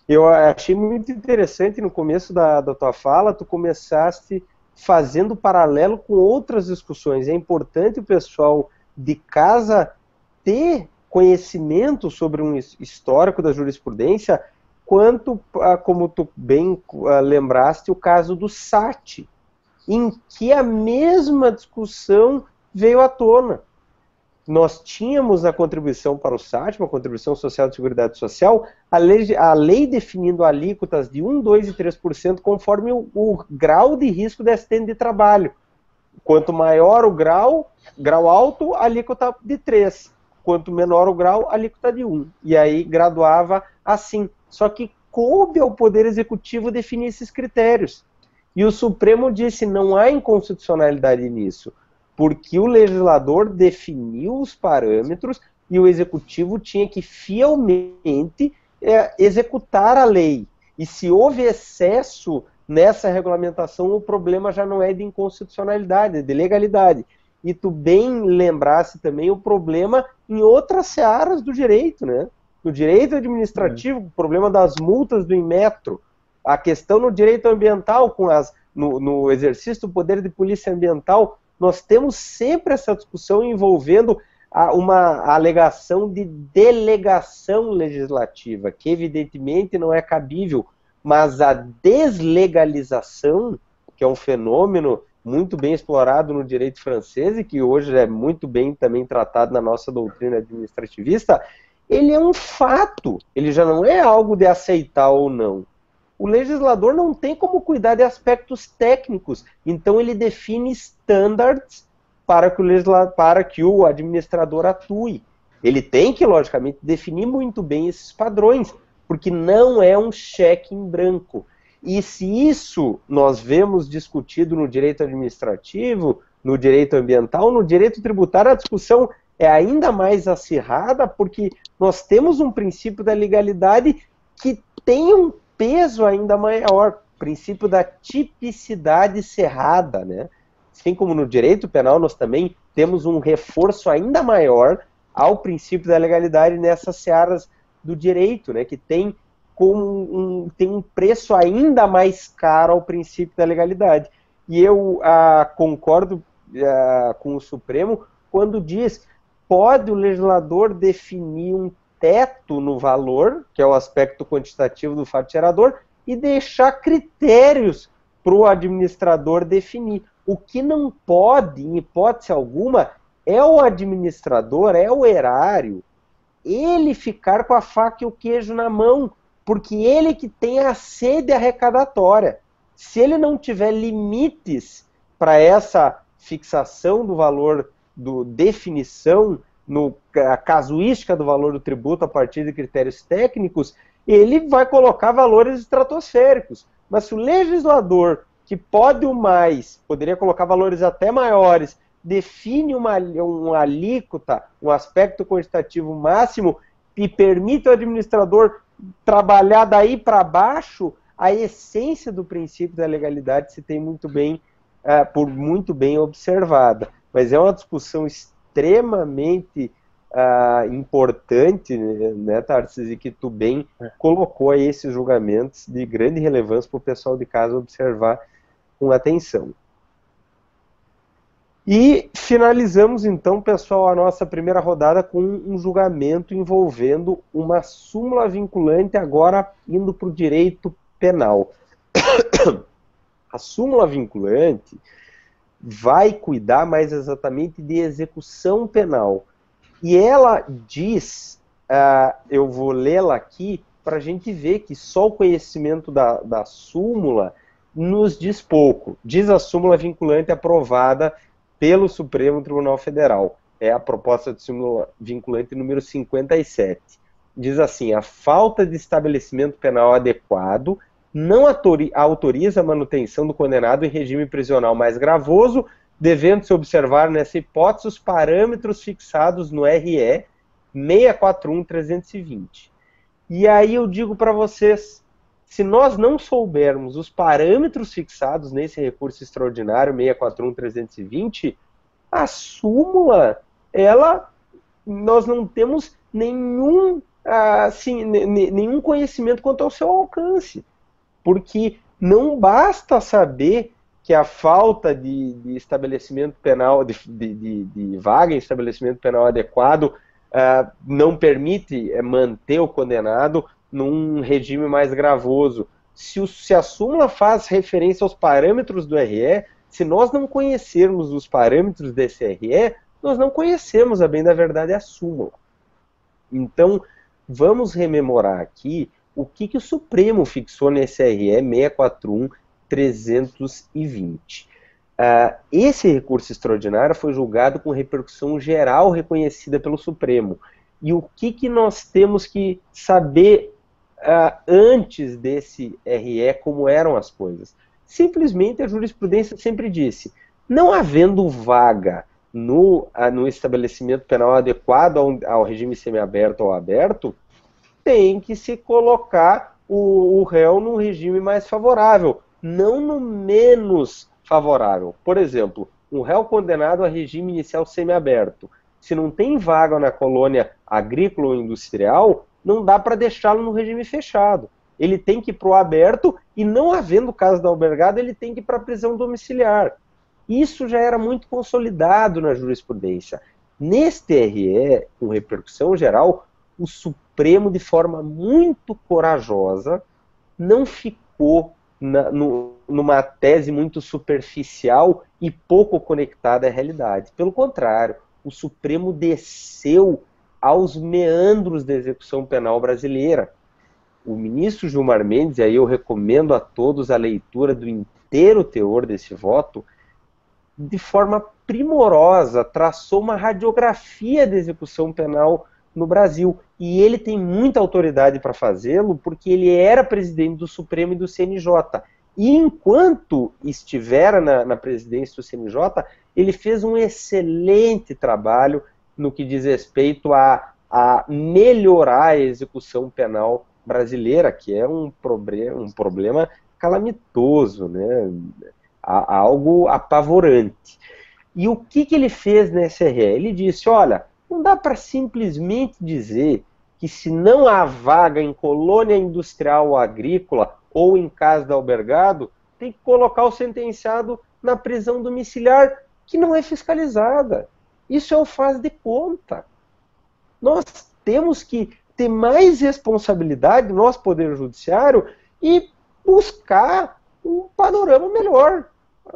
Eu achei muito interessante no começo da tua fala, tu começaste fazendo paralelo com outras discussões. É importante o pessoal de casa ter conhecimento sobre um histórico da jurisprudência, quanto, como tu bem lembraste, o caso do SAT, em que a mesma discussão veio à tona. Nós tínhamos a contribuição para o SAT, uma contribuição social de seguridade social, a lei definindo alíquotas de 1%, 2% e 3% conforme o grau de risco de acidente de trabalho. Quanto maior o grau alto, alíquota de 3%. Quanto menor o grau, alíquota de 1%. E aí graduava assim. Só que coube ao Poder Executivo definir esses critérios. E o Supremo disse, não há inconstitucionalidade nisso, porque o legislador definiu os parâmetros e o Executivo tinha que fielmente executar a lei. E se houve excesso nessa regulamentação, o problema já não é de inconstitucionalidade, é de legalidade. E tu bem lembrasse também o problema em outras searas do direito, né? No direito administrativo, o problema das multas do Inmetro, a questão no direito ambiental, no exercício do poder de polícia ambiental, nós temos sempre essa discussão envolvendo uma alegação de delegação legislativa, que evidentemente não é cabível, mas a deslegalização, que é um fenômeno muito bem explorado no direito francês e que hoje é muito bem também tratado na nossa doutrina administrativista, ele é um fato, ele já não é algo de aceitar ou não. O legislador não tem como cuidar de aspectos técnicos, então ele define standards para que o administrador atue. Ele tem que, logicamente, definir muito bem esses padrões, porque não é um cheque em branco. E se isso nós vemos discutido no direito administrativo, no direito ambiental, no direito tributário, a discussão é ainda mais acirrada, porque nós temos um princípio da legalidade que tem um peso ainda maior, princípio da tipicidade cerrada, né? Assim como no direito penal, nós também temos um reforço ainda maior ao princípio da legalidade nessas searas do direito, né? Que tem um preço ainda mais caro ao princípio da legalidade. E eu concordo com o Supremo quando diz, pode o legislador definir um teto no valor, que é o aspecto quantitativo do fato gerador, e deixar critérios para o administrador definir. O que não pode, em hipótese alguma, é o administrador, é o erário, ele ficar com a faca e o queijo na mão, porque ele que tem a sede arrecadatória. Se ele não tiver limites para essa fixação do valor, definição, a casuística do valor do tributo a partir de critérios técnicos, ele vai colocar valores estratosféricos. Mas se o legislador, que pode o mais, poderia colocar valores até maiores, define uma alíquota, um aspecto quantitativo máximo, e permite ao administrador trabalhar daí para baixo, a essência do princípio da legalidade se tem muito bem observada. Mas é uma discussão extremamente importante, né, Tarsis, e que tu bem colocou aí esses julgamentos de grande relevância para o pessoal de casa observar com atenção. E finalizamos então, pessoal, a nossa primeira rodada com um julgamento envolvendo uma súmula vinculante, agora indo para o direito penal. A súmula vinculante vai cuidar mais exatamente de execução penal. E ela diz eu vou lê-la aqui para a gente ver que só o conhecimento da súmula nos diz pouco. Diz a súmula vinculante aprovada pelo Supremo Tribunal Federal. É a proposta de súmula vinculante número 57. Diz assim: a falta de estabelecimento penal adequado não autoriza a manutenção do condenado em regime prisional mais gravoso, devendo-se observar nessa hipótese os parâmetros fixados no RE 641-320. E aí eu digo para vocês, se nós não soubermos os parâmetros fixados nesse recurso extraordinário 641-320, a súmula, nós não temos nenhum conhecimento quanto ao seu alcance. Porque não basta saber que a falta de estabelecimento penal, de vaga em estabelecimento penal adequado, não permite manter o condenado num regime mais gravoso. Se a súmula faz referência aos parâmetros do RE, se nós não conhecermos os parâmetros desse RE, nós não conhecemos, a bem da verdade, a súmula. Então, vamos rememorar aqui o que o Supremo fixou nesse RE 641-320. Esse recurso extraordinário foi julgado com repercussão geral reconhecida pelo Supremo. E o que nós temos que saber antes desse RE, como eram as coisas? Simplesmente a jurisprudência sempre disse, não havendo vaga no estabelecimento penal adequado ao regime semiaberto ou aberto, tem que se colocar o réu num regime mais favorável, não no menos favorável. Por exemplo, um réu condenado a regime inicial semiaberto, se não tem vaga na colônia agrícola ou industrial, não dá para deixá-lo no regime fechado. Ele tem que ir para o aberto e, não havendo caso da albergada, ele tem que ir para a prisão domiciliar. Isso já era muito consolidado na jurisprudência. Neste RE, com repercussão geral, o Supremo, de forma muito corajosa, não ficou numa tese muito superficial e pouco conectada à realidade. Pelo contrário, o Supremo desceu aos meandros da execução penal brasileira. O ministro Gilmar Mendes, e aí eu recomendo a todos a leitura do inteiro teor desse voto, de forma primorosa, traçou uma radiografia da execução penal no Brasil. E ele tem muita autoridade para fazê-lo, porque ele era presidente do Supremo e do CNJ. E enquanto estivera na presidência do CNJ, ele fez um excelente trabalho no que diz respeito a melhorar a execução penal brasileira, que é um problema calamitoso, né? Algo apavorante. E o que ele fez nesse RE? Ele disse, olha, não dá para simplesmente dizer que se não há vaga em colônia industrial ou agrícola ou em casa de albergado, tem que colocar o sentenciado na prisão domiciliar, que não é fiscalizada. Isso é o faz de conta. Nós temos que ter mais responsabilidade, nosso Poder Judiciário, e buscar um panorama melhor.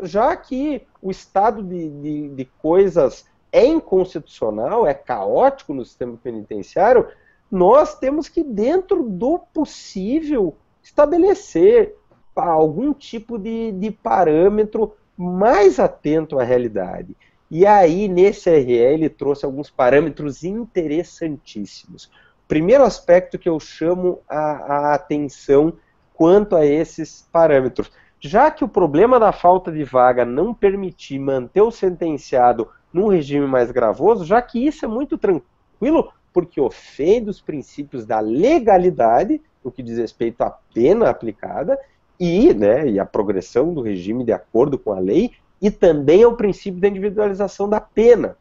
Já que o estado de coisas é inconstitucional, é caótico no sistema penitenciário, nós temos que, dentro do possível, estabelecer algum tipo de parâmetro mais atento à realidade. E aí, nesse RE, ele trouxe alguns parâmetros interessantíssimos. O primeiro aspecto que eu chamo a atenção quanto a esses parâmetros. Já que o problema da falta de vaga não permitir manter o sentenciado num regime mais gravoso, já que isso é muito tranquilo, porque ofende os princípios da legalidade, no que diz respeito à pena aplicada, e a progressão do regime de acordo com a lei, e também ao princípio da individualização da pena.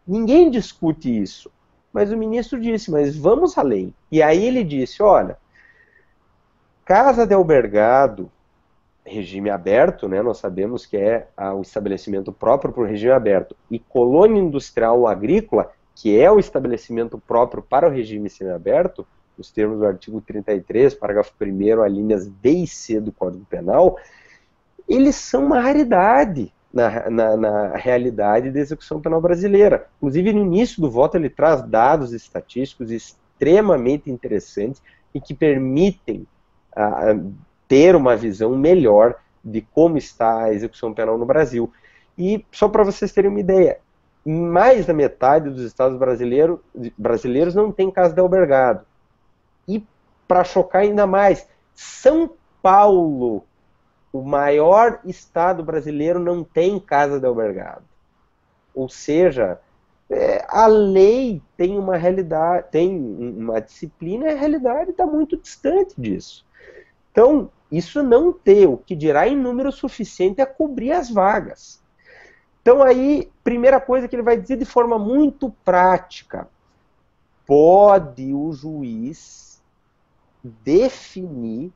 Ninguém discute isso. Mas o ministro disse, mas vamos além. E aí ele disse, olha, casa de albergado, regime aberto, né, nós sabemos que é o estabelecimento próprio para o regime aberto, e colônia industrial ou agrícola, que é o estabelecimento próprio para o regime semiaberto, nos termos do artigo 33, parágrafo 1º, alíneas B e C do Código Penal, eles são uma raridade na realidade da execução penal brasileira. Inclusive, no início do voto, ele traz dados estatísticos extremamente interessantes e que permitem ter uma visão melhor de como está a execução penal no Brasil. E só para vocês terem uma ideia, mais da metade dos estados brasileiros não tem casa de albergado. E para chocar ainda mais, São Paulo, o maior estado brasileiro, não tem casa de albergado. Ou seja, a lei tem uma realidade, tem uma disciplina, e a realidade está muito distante disso. Então, isso não ter o que dirá em número suficiente a cobrir as vagas. Então aí, primeira coisa que ele vai dizer de forma muito prática, pode o juiz definir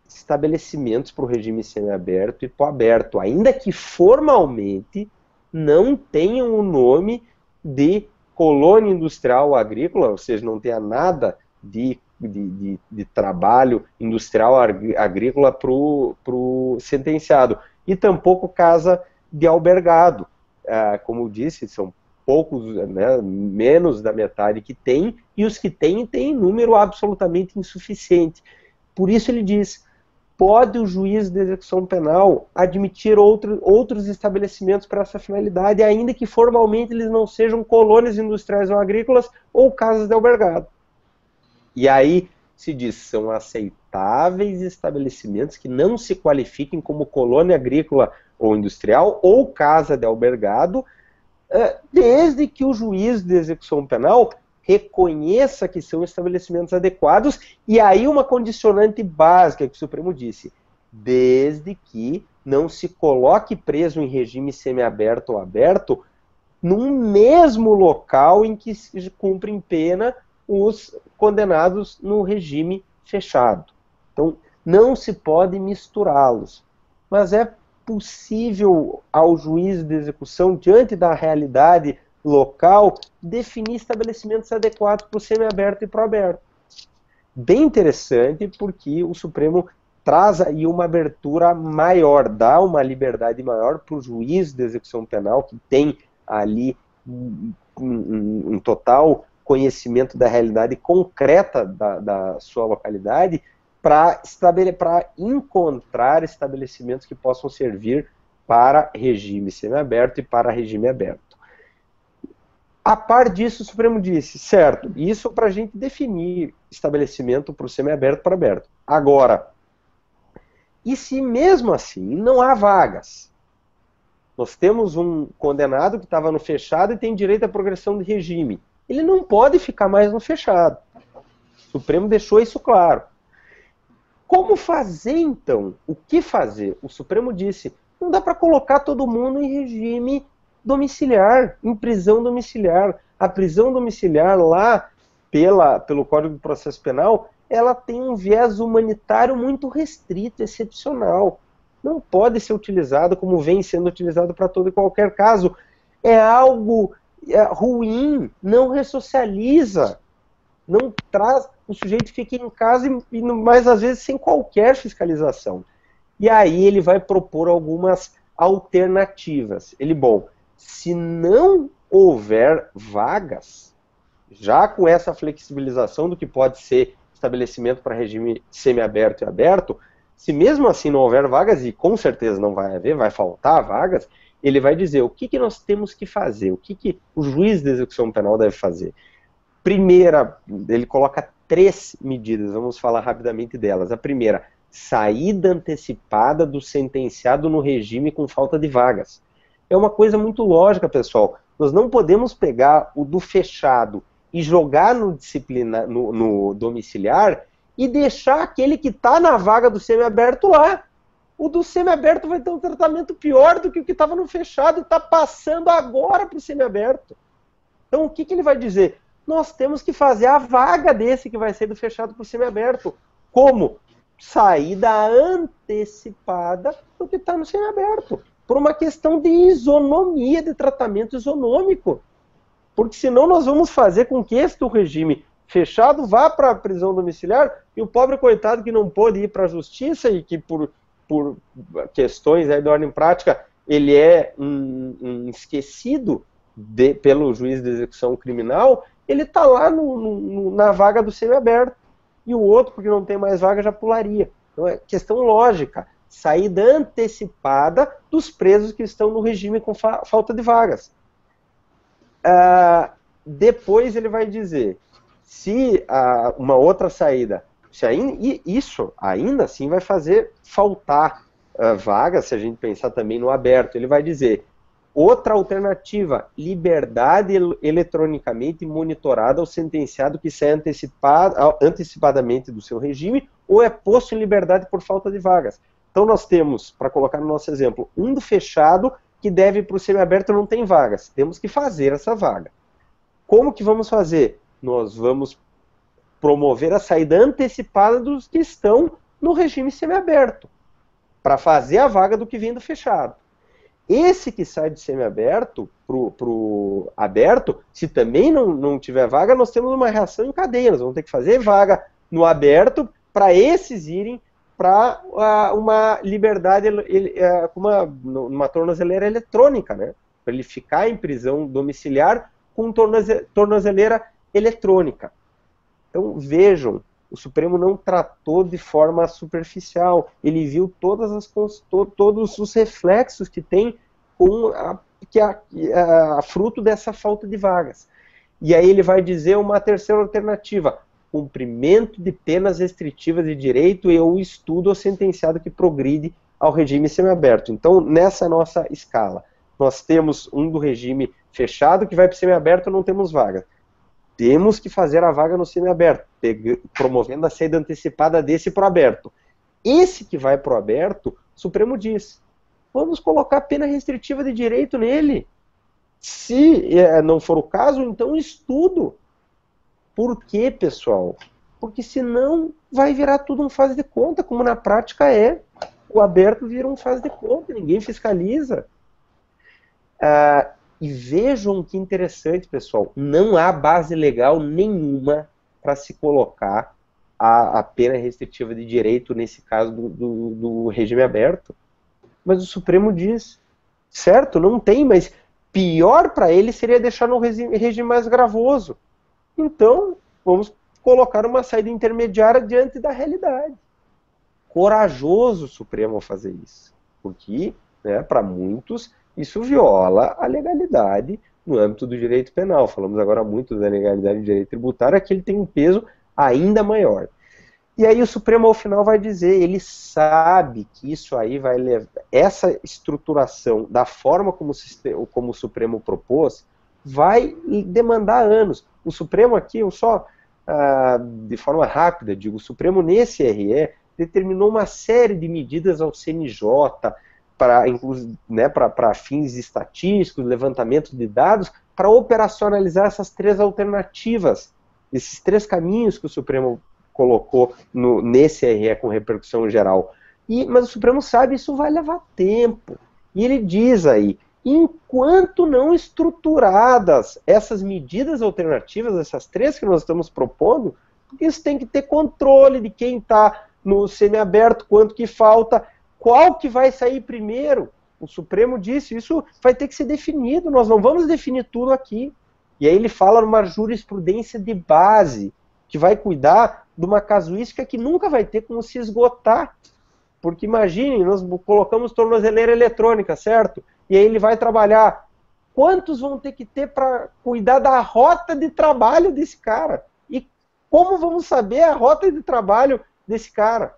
estabelecimentos para o regime semiaberto e para o aberto, ainda que formalmente não tenham o nome de colônia industrial ou agrícola, ou seja, não tenha nada de trabalho industrial agrícola para o sentenciado. E tampouco casa de albergado. Como eu disse, são poucos, né, menos da metade que tem, e os que têm número absolutamente insuficiente. Por isso ele diz, pode o juiz de execução penal admitir outros estabelecimentos para essa finalidade, ainda que formalmente eles não sejam colônias industriais ou agrícolas ou casas de albergado. E aí se diz, são aceitáveis estabelecimentos que não se qualifiquem como colônia agrícola ou industrial ou casa de albergado, desde que o juiz de execução penal reconheça que são estabelecimentos adequados, e aí uma condicionante básica que o Supremo disse, desde que não se coloque preso em regime semiaberto ou aberto num mesmo local em que se cumprem pena os condenados no regime fechado. Então, não se pode misturá-los. Mas é possível ao juiz de execução, diante da realidade local, definir estabelecimentos adequados para o semiaberto e para o aberto. Bem interessante, porque o Supremo traz aí uma abertura maior, dá uma liberdade maior para o juiz de execução penal, que tem ali um total conhecimento da realidade concreta da sua localidade, para encontrar estabelecimentos que possam servir para regime semiaberto e para regime aberto. A par disso, o Supremo disse, certo, isso para a gente definir estabelecimento para o semiaberto e para aberto. Agora, e se mesmo assim não há vagas? Nós temos um condenado que estava no fechado e tem direito à progressão de regime. Ele não pode ficar mais no fechado. O Supremo deixou isso claro. Como fazer, então? O que fazer? O Supremo disse, não dá para colocar todo mundo em regime domiciliar, em prisão domiciliar. A prisão domiciliar lá, pelo Código de Processo Penal, ela tem um viés humanitário muito restrito, excepcional. Não pode ser utilizado como vem sendo utilizado para todo e qualquer caso. É algo ruim, não ressocializa, não traz, o sujeito fica em casa e mais às vezes sem qualquer fiscalização. E aí ele vai propor algumas alternativas. Se não houver vagas, já com essa flexibilização do que pode ser estabelecimento para regime semiaberto e aberto, se mesmo assim não houver vagas, e com certeza não vai haver, vai faltar vagas, ele vai dizer o que nós temos que fazer, o que o juiz de execução penal deve fazer. Primeira, ele coloca 3 medidas, vamos falar rapidamente delas. A primeira, saída antecipada do sentenciado no regime com falta de vagas. É uma coisa muito lógica, pessoal. Nós não podemos pegar o do fechado e jogar no domiciliar e deixar aquele que está na vaga do semiaberto lá. O do semiaberto vai ter um tratamento pior do que o que estava no fechado e está passando agora para o semiaberto. Então o que ele vai dizer? Nós temos que fazer a vaga desse que vai ser do fechado para o semiaberto. Como? Saída antecipada do que está no semiaberto. Por uma questão de isonomia, de tratamento isonômico. Porque senão nós vamos fazer com que este regime fechado vá para a prisão domiciliar e o pobre coitado que não pôde ir para a justiça e que por questões aí de ordem prática ele é esquecido pelo juiz de execução criminal, ele está lá na vaga do semiaberto. E o outro, porque não tem mais vaga, já pularia. Então é questão lógica. Saída antecipada dos presos que estão no regime com falta de vagas. Depois ele vai dizer, se uma outra saída, isso ainda assim vai fazer faltar vagas, se a gente pensar também no aberto, ele vai dizer, outra alternativa, liberdade eletronicamente monitorada ao sentenciado que sai antecipadamente do seu regime ou é posto em liberdade por falta de vagas. Então nós temos, para colocar no nosso exemplo, um do fechado que deve ir para o semiaberto não tem vagas. Temos que fazer essa vaga. Como que vamos fazer? Nós vamos promover a saída antecipada dos que estão no regime semiaberto, para fazer a vaga do que vem do fechado. Esse que sai de semiaberto para o aberto, se também não tiver vaga, nós temos uma reação em cadeia. Nós vamos ter que fazer vaga no aberto para esses irem para uma liberdade, uma tornozeleira eletrônica, né? Para ele ficar em prisão domiciliar com tornozeleira eletrônica. Então, vejam, o Supremo não tratou de forma superficial. Ele viu todos os reflexos que tem fruto dessa falta de vagas. E aí ele vai dizer uma terceira alternativa, cumprimento de penas restritivas de direito e o estudo ao sentenciado que progride ao regime semiaberto. Então, nessa nossa escala, nós temos um do regime fechado que vai para o semiaberto, não temos vaga. Temos que fazer a vaga no semiaberto, promovendo a saída antecipada desse para o aberto. Esse que vai para o aberto, o Supremo diz, vamos colocar pena restritiva de direito nele. Se não for o caso, então estudo. Por quê, pessoal? Porque senão vai virar tudo um faz de conta, como na prática é. O aberto vira um faz de conta, ninguém fiscaliza. E vejam que interessante, pessoal, não há base legal nenhuma para se colocar a pena restritiva de direito, nesse caso do regime aberto. Mas o Supremo diz, certo, não tem, mas pior para ele seria deixar no regime mais gravoso. Então, vamos colocar uma saída intermediária diante da realidade. Corajoso o Supremo ao fazer isso, porque, né, para muitos, isso viola a legalidade no âmbito do direito penal. Falamos agora muito da legalidade do direito tributário, aqui ele tem um peso ainda maior. E aí o Supremo ao final vai dizer, ele sabe que isso aí vai levar, essa estruturação da forma como o Supremo propôs, vai demandar anos. O Supremo aqui, eu só, de forma rápida, digo, o Supremo nesse RE determinou uma série de medidas ao CNJ, para fins estatísticos, levantamento de dados, para operacionalizar essas três alternativas, esses três caminhos que o Supremo colocou nesse RE com repercussão geral. Mas o Supremo sabe que isso vai levar tempo. E ele diz aí, enquanto não estruturadas essas medidas alternativas, essas três que nós estamos propondo, porque isso tem que ter controle de quem está no semiaberto, quanto que falta, qual que vai sair primeiro. O Supremo disse, isso vai ter que ser definido, nós não vamos definir tudo aqui. E aí ele fala numa jurisprudência de base, que vai cuidar de uma casuística que nunca vai ter como se esgotar. Porque imaginem, nós colocamos tornozeleira eletrônica, certo? E aí ele vai trabalhar. Quantos vão ter que ter para cuidar da rota de trabalho desse cara? E como vamos saber a rota de trabalho desse cara?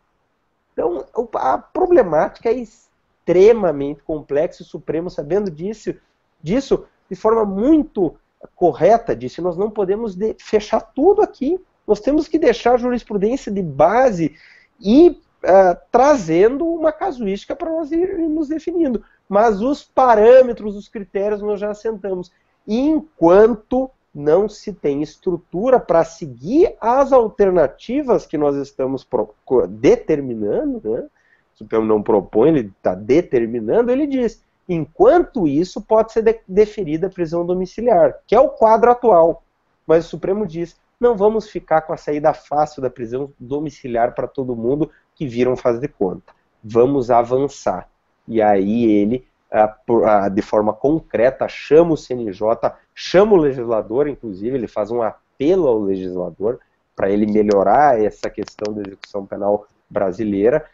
Então, a problemática é extremamente complexa. O Supremo, sabendo disso de forma muito correta, disse, nós não podemos fechar tudo aqui. Nós temos que deixar a jurisprudência de base e trazendo uma casuística para nós irmos definindo. Mas os parâmetros, os critérios nós já assentamos. E enquanto não se tem estrutura para seguir as alternativas que nós estamos determinando, né? O Supremo não propõe, ele está determinando, ele diz, enquanto isso pode ser deferida a prisão domiciliar, que é o quadro atual. Mas o Supremo diz, não vamos ficar com a saída fácil da prisão domiciliar para todo mundo que viram faz de conta. Vamos avançar. E aí ele, de forma concreta, chama o CNJ, chama o legislador, inclusive, ele faz um pelo legislador, para ele melhorar essa questão da execução penal brasileira,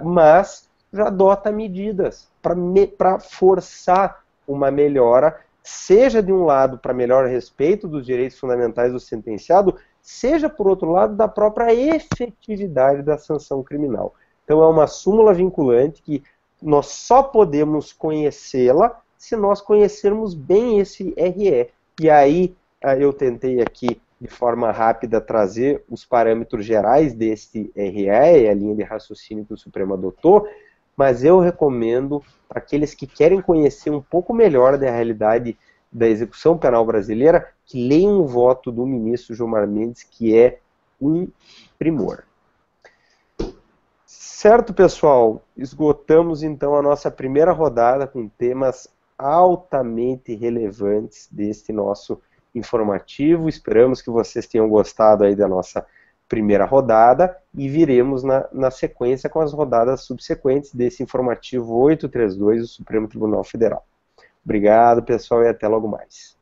mas já adota medidas para forçar uma melhora, seja de um lado para melhor respeito dos direitos fundamentais do sentenciado, seja, por outro lado, da própria efetividade da sanção criminal. Então é uma súmula vinculante que nós só podemos conhecê-la se nós conhecermos bem esse RE. E aí eu tentei aqui, de forma rápida, trazer os parâmetros gerais deste RE, a linha de raciocínio que o Supremo adotou, mas eu recomendo para aqueles que querem conhecer um pouco melhor da realidade da execução penal brasileira, que leiam o voto do ministro Gilmar Mendes, que é um primor. Certo, pessoal? Esgotamos então a nossa primeira rodada com temas altamente relevantes deste nosso informativo. Esperamos que vocês tenham gostado aí da nossa primeira rodada e viremos na sequência com as rodadas subsequentes desse informativo 832 do Supremo Tribunal Federal. Obrigado, pessoal, e até logo mais.